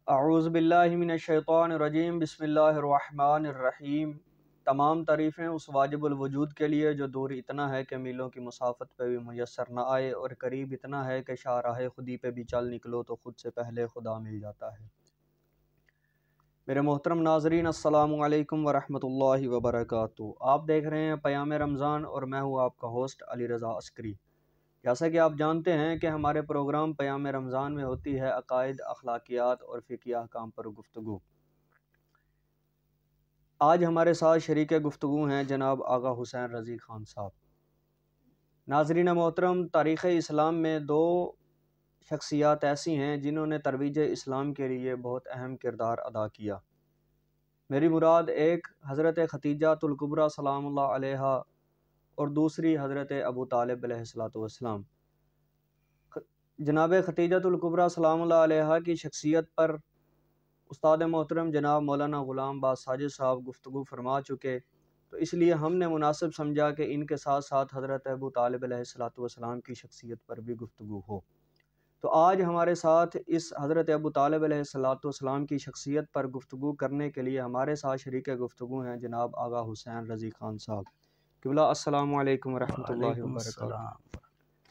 اعوذ باللہ من الشیطان الرجیم بسم اللہ الرحمن الرحیم۔ تمام تعریفیں اس واجب الوجود کے لیے جو دور اتنا ہے کہ میلوں کی مسافت پہ بھی میسر نہ آئے، اور قریب اتنا ہے کہ شاہراہ خودی پہ بھی چل نکلو تو خود سے پہلے خدا مل جاتا ہے۔ میرے محترم ناظرین، السلام علیکم ورحمۃ اللہ وبرکاتہ۔ آپ دیکھ رہے ہیں پیام رمضان اور میں ہوں آپ کا ہوسٹ علی رضا عسکری۔ جیسا کہ آپ جانتے ہیں کہ ہمارے پروگرام پیام رمضان میں ہوتی ہے عقائد، اخلاقیات اور فقہی احکام پر گفتگو۔ آج ہمارے ساتھ شریک گفتگو ہیں جناب آغا حسین رضی خان صاحب۔ ناظرین محترم، تاریخ اسلام میں دو شخصیات ایسی ہیں جنہوں نے ترویج اسلام کے لیے بہت اہم کردار ادا کیا۔ میری مراد ایک حضرت ختیجہ الکبریٰ سلام اللہ علیہا اور دوسری حضرت ابو طالب علیہ السلام۔ جناب ختیجہ الکبریٰ سلام اللہ علیہا کی شخصیت پر استاد محترم جناب مولانا غلام باز ساجد صاحب گفتگو فرما چکے، تو اس لیے ہم نے مناسب سمجھا کہ ان کے ساتھ ساتھ حضرت ابو طالب علیہ السلام کی شخصیت پر بھی گفتگو ہو۔ تو آج ہمارے ساتھ اس حضرت ابو طالب علیہ السلام کی شخصیت پر گفتگو کرنے کے لیے ہمارے ساتھ شریک گفتگو ہیں جناب آغا حسین رضی خان صاحب۔ قبلہ السلام علیکم ورحمۃ اللہ وبرکاتہ۔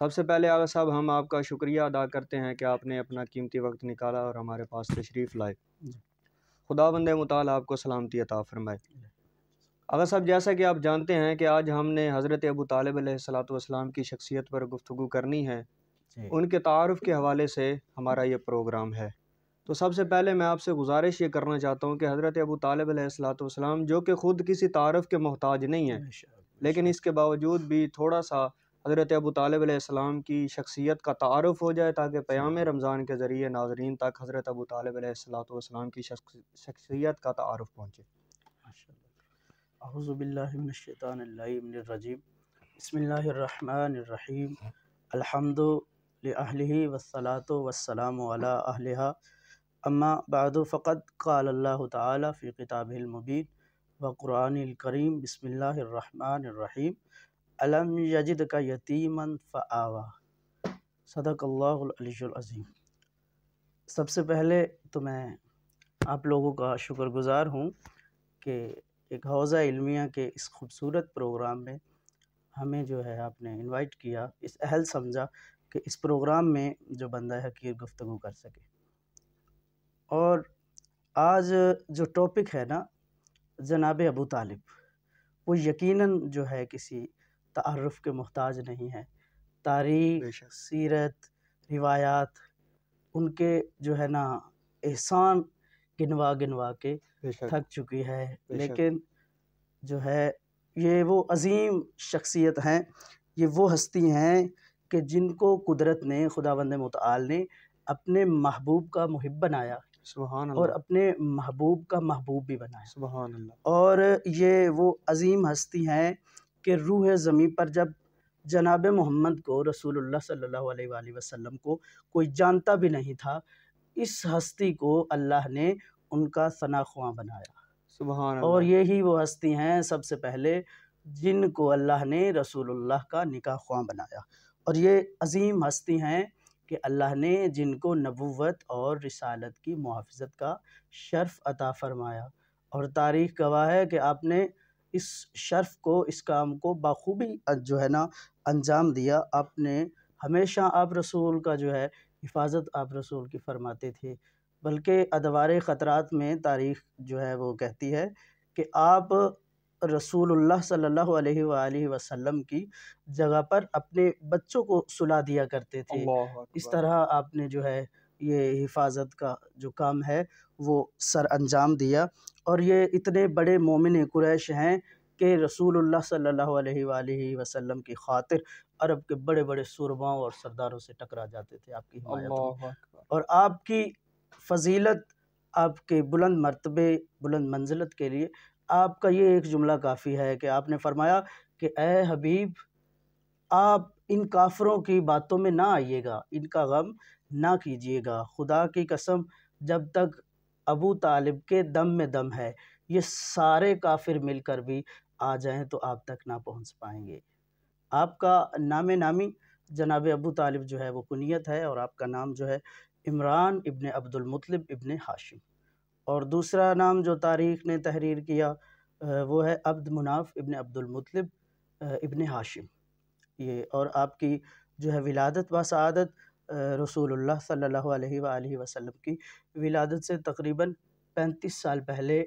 سب سے پہلے آغا صاحب ہم آپ کا شکریہ ادا کرتے ہیں کہ آپ نے اپنا قیمتی وقت نکالا اور ہمارے پاس تشریف لائے۔ خدا بند متعال آپ کو سلامتی عطا فرمائے۔ آغا صاحب، جیسا کہ آپ جانتے ہیں کہ آج ہم نے حضرت ابو طالب علیہ السلام کی شخصیت پر گفتگو کرنی ہے، ان کے تعارف کے حوالے سے ہمارا یہ پروگرام ہے۔ تو سب سے پہلے میں آپ سے گزارش یہ کرنا چاہتا ہوں کہ حضرت ابو طالب علیہ السلام جو کہ خود کسی تعارف کے محتاج نہیں ہیں، لیکن اس کے باوجود بھی تھوڑا سا حضرت ابو طالب علیہ السلام کی شخصیت کا تعارف ہو جائے تاکہ پیام رمضان کے ذریعے ناظرین تک حضرت ابو طالب علیہ السلام کی شخصیت کا تعارف پہنچے۔ اعوذ باللہ من الشیطان اللعین الرجیم، بسم اللہ الرحمن الرحیم، الحمد لأہلہ والصلاة والسلام علی اہلہا، اما بعد فقد قال اللہ تعالی فی کتابہ المبین وقرآن الکریم، بسم اللہ الرحمن الرحیم، الم یجدک یتیما فآوی، صدق اللہ العلی العظیم۔ سب سے پہلے تو میں آپ لوگوں کا شکر گزار ہوں کہ ایک حوزہ علمیہ کے اس خوبصورت پروگرام میں ہمیں جو ہے آپ نے انوائٹ کیا، اس اہل سمجھا کہ اس پروگرام میں جو بندہ حقیر گفتگو کر سکے۔ اور آج جو ٹاپک ہے نا جناب ابو طالب، وہ یقیناً جو ہے کسی تعارف کے محتاج نہیں ہے۔ تاریخ، سیرت، روایات، ان کے جو ہے نا احسان گنوا گنوا کے تھک چکی ہے، لیکن جو ہے یہ وہ عظیم شخصیت ہیں، یہ وہ ہستی ہیں کہ جن کو قدرت نے، خداوند متعال نے اپنے محبوب کا محب بنایا، سبحان اور اللہ، اپنے محبوب کا محبوب بھی بنایا۔ سبحان اللہ۔ اور یہ وہ عظیم ہستی ہیں کہ روح زمین پر جب جناب محمد کو، رسول اللہ صلی اللہ علیہ وآلہ وسلم کو کوئی جانتا بھی نہیں تھا، اس ہستی کو اللہ نے ان کا ثنا خواں بنایا۔ سبحان اللہ۔ اور یہی وہ ہستی ہیں سب سے پہلے جن کو اللہ نے رسول اللہ کا نکاح خواں بنایا، اور یہ عظیم ہستی ہیں کہ اللہ نے جن کو نبوت اور رسالت کی محافظت کا شرف عطا فرمایا، اور تاریخ گواہ ہے کہ آپ نے اس شرف کو، اس کام کو بخوبی جو ہے نا انجام دیا۔ آپ نے ہمیشہ آپ رسول کا جو ہے حفاظت آپ رسول کی فرماتے تھے، بلکہ ادوار خطرات میں تاریخ جو ہے وہ کہتی ہے کہ آپ رسول اللہ صلی اللہ علیہ وآلہ وسلم کی جگہ پر اپنے بچوں کو سلا دیا کرتے تھے۔ اللہ اکبر۔ اس طرح آپ نے جو ہے یہ حفاظت کا جو کام ہے وہ سر انجام دیا، اور یہ اتنے بڑے مومن قریش ہیں کہ رسول اللہ صلی اللہ علیہ وآلہ وسلم کی خاطر عرب کے بڑے بڑے سرباؤں اور سرداروں سے ٹکرا جاتے تھے آپ کی حمایت میں۔ اللہ اکبر۔ اور آپ کی فضیلت، آپ کے بلند مرتبے، بلند منزلت کے لیے آپ کا یہ ایک جملہ کافی ہے کہ آپ نے فرمایا کہ اے حبیب، آپ ان کافروں کی باتوں میں نہ آئیے گا، ان کا غم نہ کیجیے گا، خدا کی قسم جب تک ابو طالب کے دم میں دم ہے، یہ سارے کافر مل کر بھی آ جائیں تو آپ تک نہ پہنچ پائیں گے۔ آپ کا نام نامی جناب ابو طالب جو ہے وہ کنیت ہے، اور آپ کا نام جو ہے عمران ابن عبد المطلب ابن ہاشم، اور دوسرا نام جو تاریخ نے تحریر کیا وہ ہے عبد مناف ابن عبد المطلب ابن ہاشم یہ، اور آپ کی جو ہے ولادت و سعادت رسول اللہ صلی اللہ علیہ وآلہ وسلم کی ولادت سے تقریباً 35 سال پہلے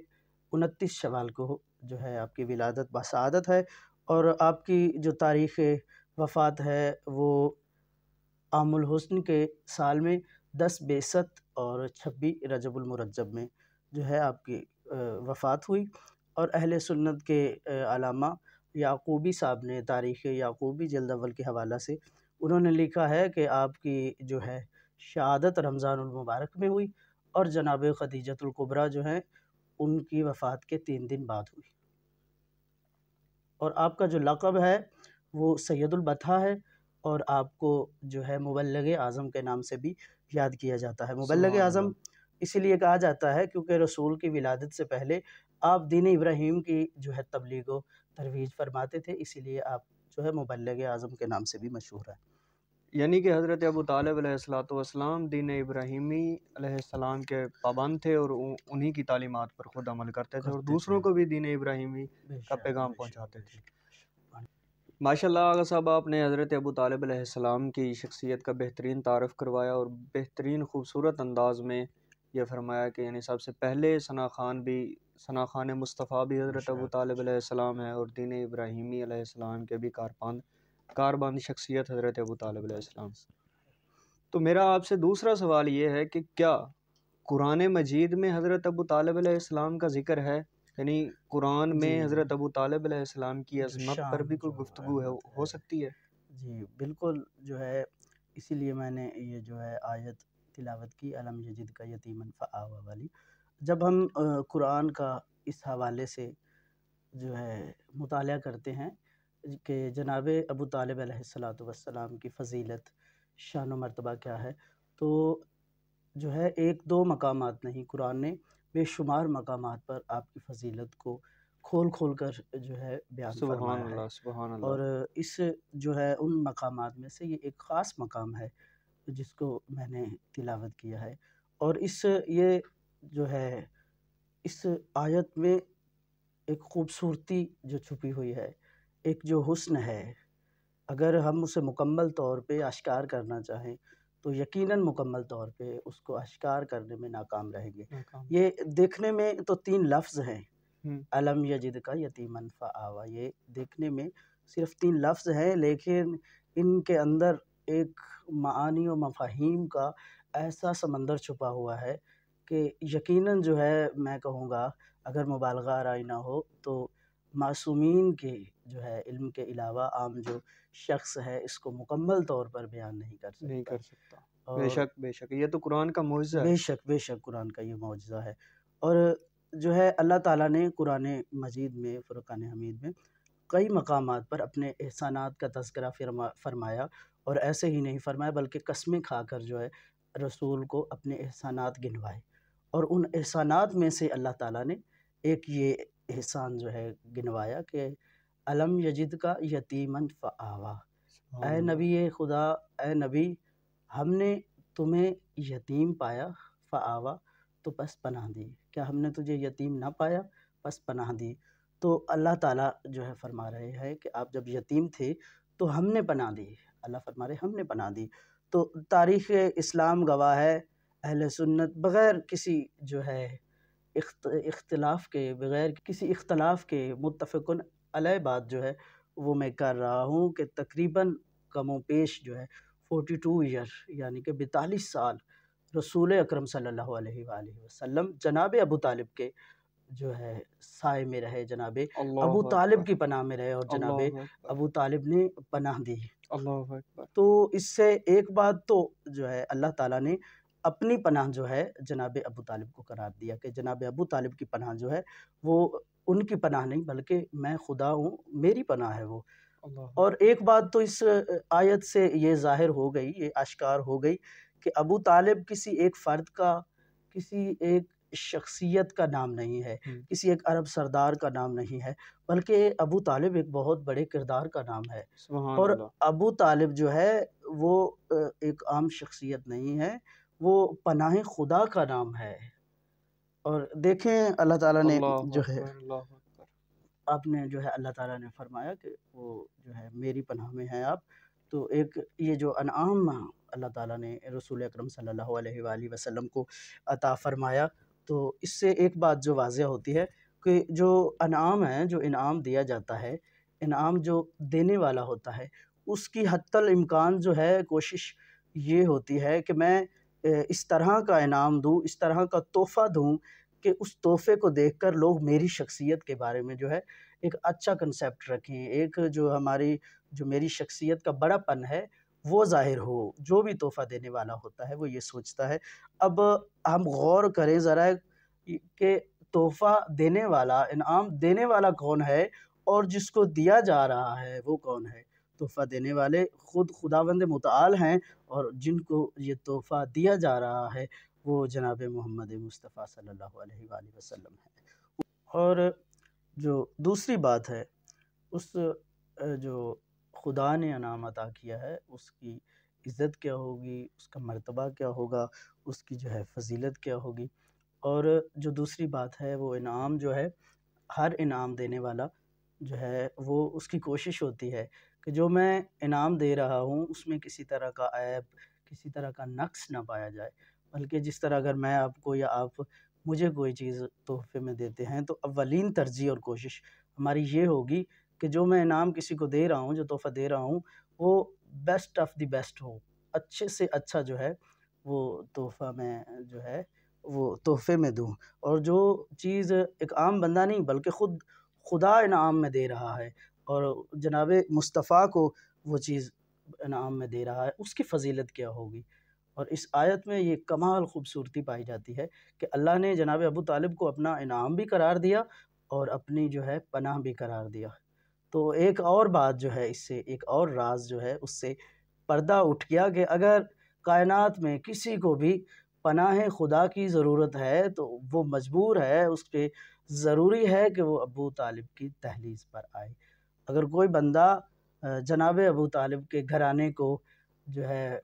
29 شوال کو جو ہے آپ کی ولادت و سعادت ہے، اور آپ کی جو تاریخ وفات ہے وہ عام الحسن کے سال میں 10 بعثت اور 26 رجب المرجب میں جو ہے آپ کی وفات ہوئی۔ اور اہل سنت کے علامہ یعقوبی صاحب نے تاریخ یعقوبی جلد اول کے حوالہ سے انہوں نے لکھا ہے کہ آپ کی جو ہے شہادت رمضان المبارک میں ہوئی، اور جناب خدیجۃ الکبریٰ جو ہیں ان کی وفات کے 3 دن بعد ہوئی۔ اور آپ کا جو لقب ہے وہ سید البطحہ ہے، اور آپ کو جو ہے مبلغ اعظم کے نام سے بھی یاد کیا جاتا ہے۔ مبلغ سبحان اعظم اللہ۔ اسی لیے کہا جاتا ہے کیونکہ رسول کی ولادت سے پہلے آپ دین ابراہیم کی جو ہے تبلیغ و ترویج فرماتے تھے، اسی لیے آپ جو ہے مبلغ اعظم کے نام سے بھی مشہور ہے۔ یعنی کہ حضرت ابو طالب علیہ السلام دین ابراہیمی علیہ السلام کے پابند تھے، اور انہی کی تعلیمات پر خود عمل کرتے تھے، اور دوسروں کو بھی دین ابراہیمی کا پیغام پہنچاتے تھے۔ ماشاءاللہ آغا صاحب، آپ نے حضرت ابو طالب علیہ السلام کی شخصیت کا بہترین تعارف کروایا، اور بہترین خوبصورت انداز میں یہ فرمایا کہ یعنی سب سے پہلے ثنا خان مصطفیٰ بھی حضرت ابو طالب علیہ السلام ہے، اور دین ابراہیمی علیہ السلام کے بھی کاربند شخصیت حضرت ابو طالب علیہ السلام۔ تو میرا آپ سے دوسرا سوال یہ ہے کہ کیا قرآن مجید میں حضرت ابو طالب علیہ السلام کا ذکر ہے؟ یعنی قرآن میں حضرت ابو طالب علیہ السلام کی عظمت پر بھی کوئی گفتگو ہو سکتی ہے؟ جی بالکل، جو ہے اسی لیے میں نے یہ جو ہے آیت تلاوت کی، الم یجد کا یتیما فآویٰ والی۔ جب ہم قرآن کا اس حوالے سے جو ہے مطالعہ کرتے ہیں کہ جناب ابو طالب علیہ السلام کی فضیلت، شان و مرتبہ کیا ہے، تو جو ہے ایک دو مقامات نہیں، قرآن نے بے شمار مقامات پر آپ کی فضیلت کو کھول کھول کر جو ہے بیان فرمایا ہے۔ سبحان اللہ۔ اور اس جو ہے ان مقامات میں سے یہ ایک خاص مقام ہے جس کو میں نے تلاوت کیا ہے، اور یہ جو ہے اس آیت میں ایک خوبصورتی جو چھپی ہوئی ہے، ایک جو حسن ہے، اگر ہم اسے مکمل طور پہ اشکار کرنا چاہیں تو یقیناً مکمل طور پہ اس کو اشکار کرنے میں ناکام رہیں گے۔ یہ دیکھنے میں تو 3 لفظ ہیں، الم یجد کا یتیما فآویٰ، یہ دیکھنے میں صرف 3 لفظ ہیں، لیکن ان کے اندر ایک معانی و مفاہیم کا ایسا سمندر چھپا ہوا ہے کہ یقیناً جو ہے میں کہوں گا اگر مبالغہ آرائی نہ ہو تو معصومین کے جو ہے علم کے علاوہ عام جو شخص ہے اس کو مکمل طور پر بیان نہیں کر سکتا۔ بے شک یہ تو قرآن کا معجزہ ہے۔ بے شک قرآن کا یہ معجزہ ہے، اور جو ہے اللہ تعالیٰ نے قرآن مجید میں، فرقان حمید میں کئی مقامات پر اپنے احسانات کا تذکرہ فرمایا، اور ایسے ہی نہیں فرمایا بلکہ قسمیں کھا کر جو ہے رسول کو اپنے احسانات گنوائے، اور ان احسانات میں سے اللہ تعالیٰ نے ایک یہ احسان جو ہے گنوایا کہ الم یجد کا یتیما فآویٰ، اے نبی خدا، اے نبی، ہم نے تمہیں یتیم پایا، فآویٰ تو پس پناہ دی، کیا ہم نے تجھے یتیم نہ پایا پس پناہ دی؟ تو اللہ تعالیٰ جو ہے فرما رہے ہیں کہ آپ جب یتیم تھے تو ہم نے پناہ دی، اللہ فرما رہے ہم نے پناہ دی۔ تو تاریخ اسلام گواہ ہے، اہل سنت بغیر کسی جو ہے اختلاف کے، بغیر کسی اختلاف کے متفقن علیہ بات جو ہے وہ میں کر رہا ہوں کہ تقریباً کم و بیش جو ہے 42 ایئر یعنی کہ 42 سال رسول اکرم صلی اللہ علیہ وآلہ وسلم جناب ابو طالب کے جو ہے سائے میں رہے، جناب ابو طالب کی پناہ میں رہے، اور جناب ابو طالب نے پناہ دی۔ تو اس سے ایک بات تو جو ہے اللہ تعالیٰ نے اپنی پناہ جو ہے جناب ابو طالب کو قرار دیا کہ جناب ابو طالب کی پناہ جو ہے وہ ان کی پناہ نہیں بلکہ میں خدا ہوں، میری پناہ ہے وہ۔ اور ایک بات تو اس آیت سے یہ ظاہر ہو گئی، یہ اشکار ہو گئی کہ ابو طالب کسی ایک فرد کا، کسی ایک شخصیت کا نام نہیں ہے، کسی ایک عرب سردار کا نام نہیں ہے، بلکہ ابو طالب ایک بہت بڑے کردار کا نام ہے۔ اور ابو طالب جو ہے وہ ایک عام شخصیت نہیں ہے، وہ پناہ خدا کا نام ہے۔ اور دیکھیں اللہ تعالیٰ نے اللہ جو ہے، اکبر، اللہ اکبر۔ آپ نے جو ہے اللہ تعالیٰ نے فرمایا کہ وہ جو ہے میری پناہ میں ہیں آپ۔ تو ایک یہ جو انعام اللہ تعالیٰ نے رسول اکرم صلی اللہ علیہ وآلہ وسلم کو عطا فرمایا، تو اس سے ایک بات جو واضح ہوتی ہے کہ جو انعام ہے، جو انعام دیا جاتا ہے، انعام جو دینے والا ہوتا ہے، اس کی حتی الامکان جو ہے کوشش یہ ہوتی ہے کہ میں اس طرح کا انعام دوں، اس طرح کا تحفہ دوں کہ اس تحفے کو دیکھ کر لوگ میری شخصیت کے بارے میں جو ہے ایک اچھا کنسیپٹ رکھیں، ایک جو میری شخصیت کا بڑا پن ہے وہ ظاہر ہو۔ جو بھی تحفہ دینے والا ہوتا ہے وہ یہ سوچتا ہے۔ اب ہم غور کریں ذرا کہ تحفہ دینے والا، انعام دینے والا کون ہے اور جس کو دیا جا رہا ہے وہ کون ہے؟ تحفہ دینے والے خود خداوند متعال ہیں، اور جن کو یہ تحفہ دیا جا رہا ہے وہ جناب محمد مصطفیٰ صلی اللہ علیہ وآلہ وسلم ہے۔ اور جو دوسری بات ہے، اس جو خدا نے انعام عطا کیا ہے اس کی عزت کیا ہوگی، اس کا مرتبہ کیا ہوگا، اس کی جو ہے فضیلت کیا ہوگی۔ اور جو دوسری بات ہے وہ انعام جو ہے، ہر انعام دینے والا جو ہے وہ اس کی کوشش ہوتی ہے کہ جو میں انعام دے رہا ہوں اس میں کسی طرح کا عیب، کسی طرح کا نقص نہ پایا جائے، بلکہ جس طرح اگر میں آپ کو یا آپ مجھے کوئی چیز تحفے میں دیتے ہیں تو اولین ترجیح اور کوشش ہماری یہ ہوگی کہ جو میں انعام کسی کو دے رہا ہوں، جو تحفہ دے رہا ہوں، وہ بیسٹ آف دی بیسٹ ہو، اچھے سے اچھا جو ہے وہ تحفہ میں جو ہے وہ تحفے میں دوں۔ اور جو چیز ایک عام بندہ نہیں بلکہ خود خدا انعام میں دے رہا ہے اور جناب مصطفیٰ کو وہ چیز انعام میں دے رہا ہے، اس کی فضیلت کیا ہوگی۔ اور اس آیت میں یہ کمال خوبصورتی پائی جاتی ہے کہ اللہ نے جناب ابو طالب کو اپنا انعام بھی قرار دیا اور اپنی جو ہے پناہ بھی قرار دیا۔ تو ایک اور بات جو ہے، اس سے ایک اور راز جو ہے اس سے پردہ اٹھ گیا کہ اگر کائنات میں کسی کو بھی پناہ خدا کی ضرورت ہے تو وہ مجبور ہے، اس پہ ضروری ہے کہ وہ ابو طالب کی دہلیز پر آئے۔ اگر کوئی بندہ جناب ابو طالب کے گھرانے کو جو ہے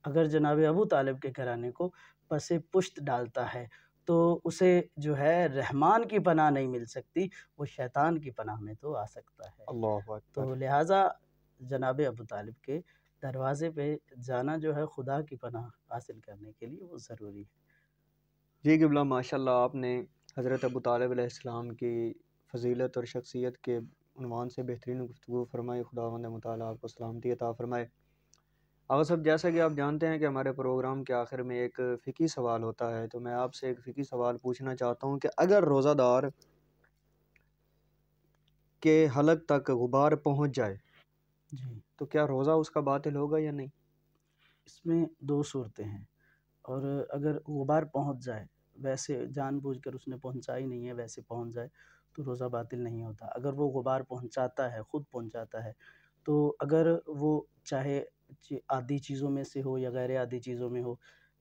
اگر جناب ابو طالب کے گھرانے کو پس پشت ڈالتا ہے تو اسے جو ہے رحمان کی پناہ نہیں مل سکتی، وہ شیطان کی پناہ میں تو آ سکتا ہے۔ اللہ اکبر۔ تو لہٰذا جناب ابو طالب کے دروازے پہ جانا جو ہے خدا کی پناہ حاصل کرنے کے لیے وہ ضروری ہے۔ جی قبلہ، ماشاءاللہ آپ نے حضرت ابو طالب علیہ السلام کی فضیلت اور شخصیت کے عنوان سے بہترین گفتگو فرمائی۔ خداوند متعال آپ کو سلامتی عطا فرمائے۔ آغا صاحب، جیسا کہ آپ جانتے ہیں کہ ہمارے پروگرام کے آخر میں ایک فقہی سوال ہوتا ہے، تو میں آپ سے ایک فقہی سوال پوچھنا چاہتا ہوں کہ اگر روزہ دار کے حلق تک غبار پہنچ جائے جی، تو کیا روزہ اس کا باطل ہوگا یا نہیں؟ اس میں دو صورتیں ہیں، اور اگر غبار پہنچ جائے، ویسے جان بوجھ کر اس نے پہنچائی نہیں ہے، ویسے پہنچ جائے تو روزہ باطل نہیں ہوتا۔ اگر وہ غبار پہنچاتا ہے، خود پہنچاتا ہے، تو اگر وہ چاہے عادی چیزوں میں سے ہو یا غیر عادی چیزوں میں ہو،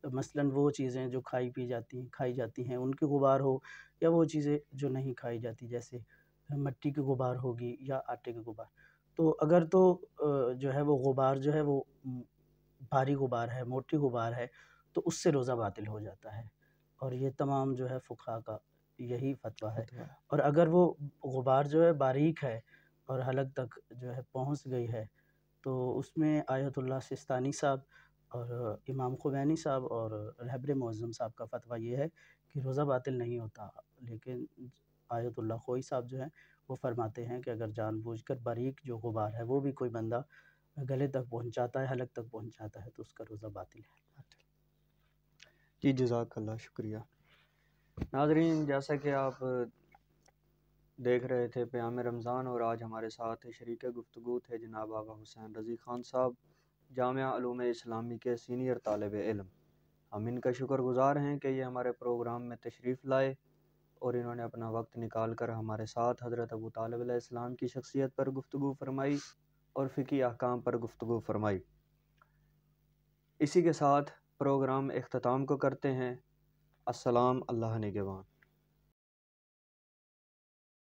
مثلاً وہ چیزیں جو کھائی جاتی ہیں ان کی غبار ہو، یا وہ چیزیں جو نہیں کھائی جاتی جیسے مٹی کی غبار ہوگی یا آٹے کی غبار، تو اگر تو جو ہے وہ غبار جو ہے وہ بھاری غبار ہے، موٹی غبار ہے، تو اس سے روزہ باطل ہو جاتا ہے، اور یہ تمام جو ہے فقہا کا یہی فتویٰ ہے۔ اور اگر وہ غبار جو ہے باریک ہے اور حلق تک جو ہے پہنچ گئی ہے تو اس میں آیت اللہ سستانی صاحب اور امام خمینی صاحب اور رہبر معظم صاحب کا فتویٰ یہ ہے کہ روزہ باطل نہیں ہوتا، لیکن آیت اللہ خوئی صاحب جو ہیں وہ فرماتے ہیں کہ اگر جان بوجھ کر باریک جو غبار ہے وہ بھی کوئی بندہ گلے تک پہنچاتا ہے، حلق تک پہنچاتا ہے، تو اس کا روزہ باطل ہے۔ جی جزاک اللہ، شکریہ۔ ناظرین، جیسا کہ آپ دیکھ رہے تھے پیام رمضان، اور آج ہمارے ساتھ شریک گفتگو تھے جناب آغا حسین رضی خان صاحب، جامعہ علوم اسلامی کے سینئر طالب علم۔ ہم ان کا شکر گزار ہیں کہ یہ ہمارے پروگرام میں تشریف لائے اور انہوں نے اپنا وقت نکال کر ہمارے ساتھ حضرت ابو طالب علیہ السلام کی شخصیت پر گفتگو فرمائی اور فقہی احکام پر گفتگو فرمائی۔ اسی کے ساتھ پروگرام اختتام کو کرتے ہیں۔ السلام، اللہ نگہبان۔